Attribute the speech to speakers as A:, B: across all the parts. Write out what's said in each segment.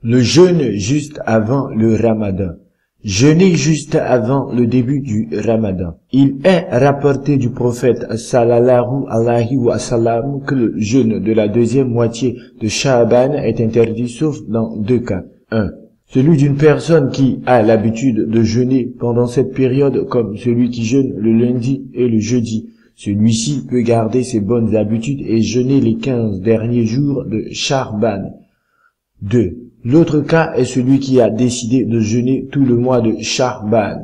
A: Le jeûne juste avant le Ramadan. Jeûner juste avant le début du Ramadan. Il est rapporté du prophète sallallahu alayhi wa sallam que le jeûne de la deuxième moitié de Sha'ban est interdit sauf dans deux cas. 1. Celui d'une personne qui a l'habitude de jeûner pendant cette période comme celui qui jeûne le lundi et le jeudi. Celui-ci peut garder ses bonnes habitudes et jeûner les 15 derniers jours de Sha'ban. 2. L'autre cas est celui qui a décidé de jeûner tout le mois de Sha'ban.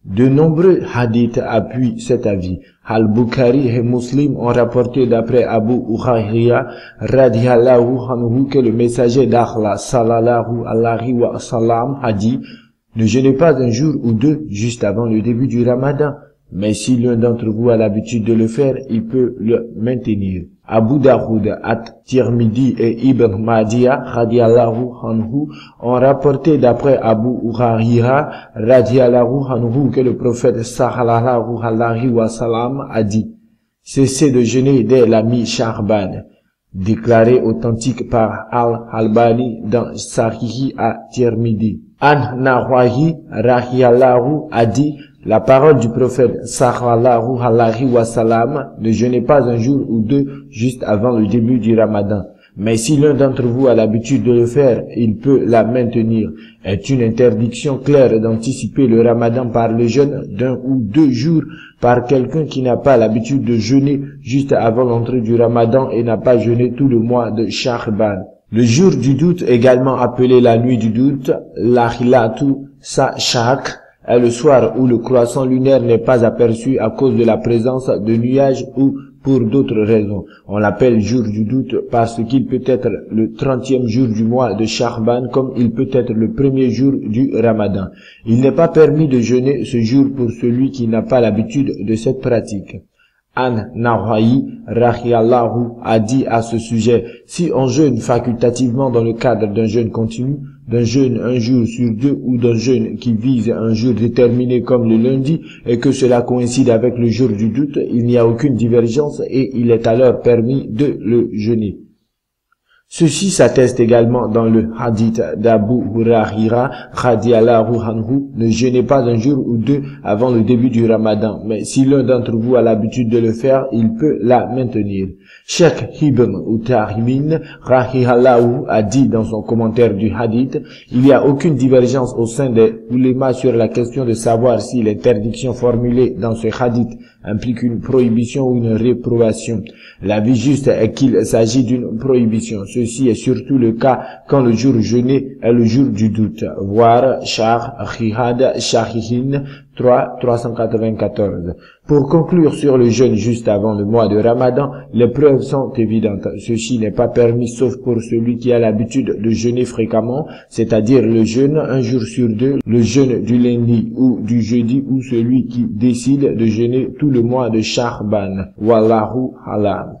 A: De nombreux hadiths appuient cet avis. Al-Bukhari et Muslim ont rapporté d'après Abu Huraira radiyallahu anhu que le messager d'Allah sallallahu alayhi wa sallam a dit: ne jeûnez pas un jour ou deux juste avant le début du Ramadan, mais si l'un d'entre vous a l'habitude de le faire, il peut le maintenir. Abu Daoud, At-Tirmidhi et Ibn Majah radiyallahu anhu ont rapporté d'après Abu Huraira radiyallahu anhu que le prophète sallallahu alayhi wa sallam a dit: cessez de jeûner dès la mi-Sha'ban. Déclaré authentique par Al-Albani dans Sahih At-Tirmidhi. An-Nawawi radiyallahu a dit: la parole du prophète sallallahu alayhi wa sallam, ne jeûnez pas un jour ou deux juste avant le début du Ramadan. Mais si l'un d'entre vous a l'habitude de le faire, il peut la maintenir. Est une interdiction claire d'anticiper le Ramadan par le jeûne d'un ou deux jours par quelqu'un qui n'a pas l'habitude de jeûner juste avant l'entrée du Ramadan et n'a pas jeûné tout le mois de Sha'ban. Le jour du doute, également appelé la nuit du doute, l'Akhilatu Shak, est le soir où le croissant lunaire n'est pas aperçu à cause de la présence de nuages ou pour d'autres raisons. On l'appelle jour du doute parce qu'il peut être le 30e jour du mois de Sha'ban comme il peut être le premier jour du Ramadan. Il n'est pas permis de jeûner ce jour pour celui qui n'a pas l'habitude de cette pratique. An-Nawawi radiyallahu a dit à ce sujet: si on jeûne facultativement dans le cadre d'un jeûne continu, d'un jeûne un jour sur deux ou d'un jeûne qui vise un jour déterminé comme le lundi et que cela coïncide avec le jour du doute, il n'y a aucune divergence et il est alors permis de le jeûner. Ceci s'atteste également dans le hadith d'Abu Huraira radiyallahu anhu: ne jeûnez pas un jour ou deux avant le début du Ramadan, mais si l'un d'entre vous a l'habitude de le faire, il peut la maintenir. Cheikh Ibn Uthaymin radiyallahu a dit dans son commentaire du hadith: il n'y a aucune divergence au sein des ulémas sur la question de savoir si l'interdiction formulée dans ce hadith implique une prohibition ou une réprobation. L'avis juste est qu'il s'agit d'une prohibition. Ceci est surtout le cas quand le jour jeûné est le jour du doute. Voir Shahihad Shahihin 394. Pour conclure sur le jeûne juste avant le mois de Ramadan, les preuves sont évidentes. Ceci n'est pas permis sauf pour celui qui a l'habitude de jeûner fréquemment, c'est-à-dire le jeûne un jour sur deux, le jeûne du lundi ou du jeudi, ou celui qui décide de jeûner tout le mois de Sha'ban. Wallahu alam.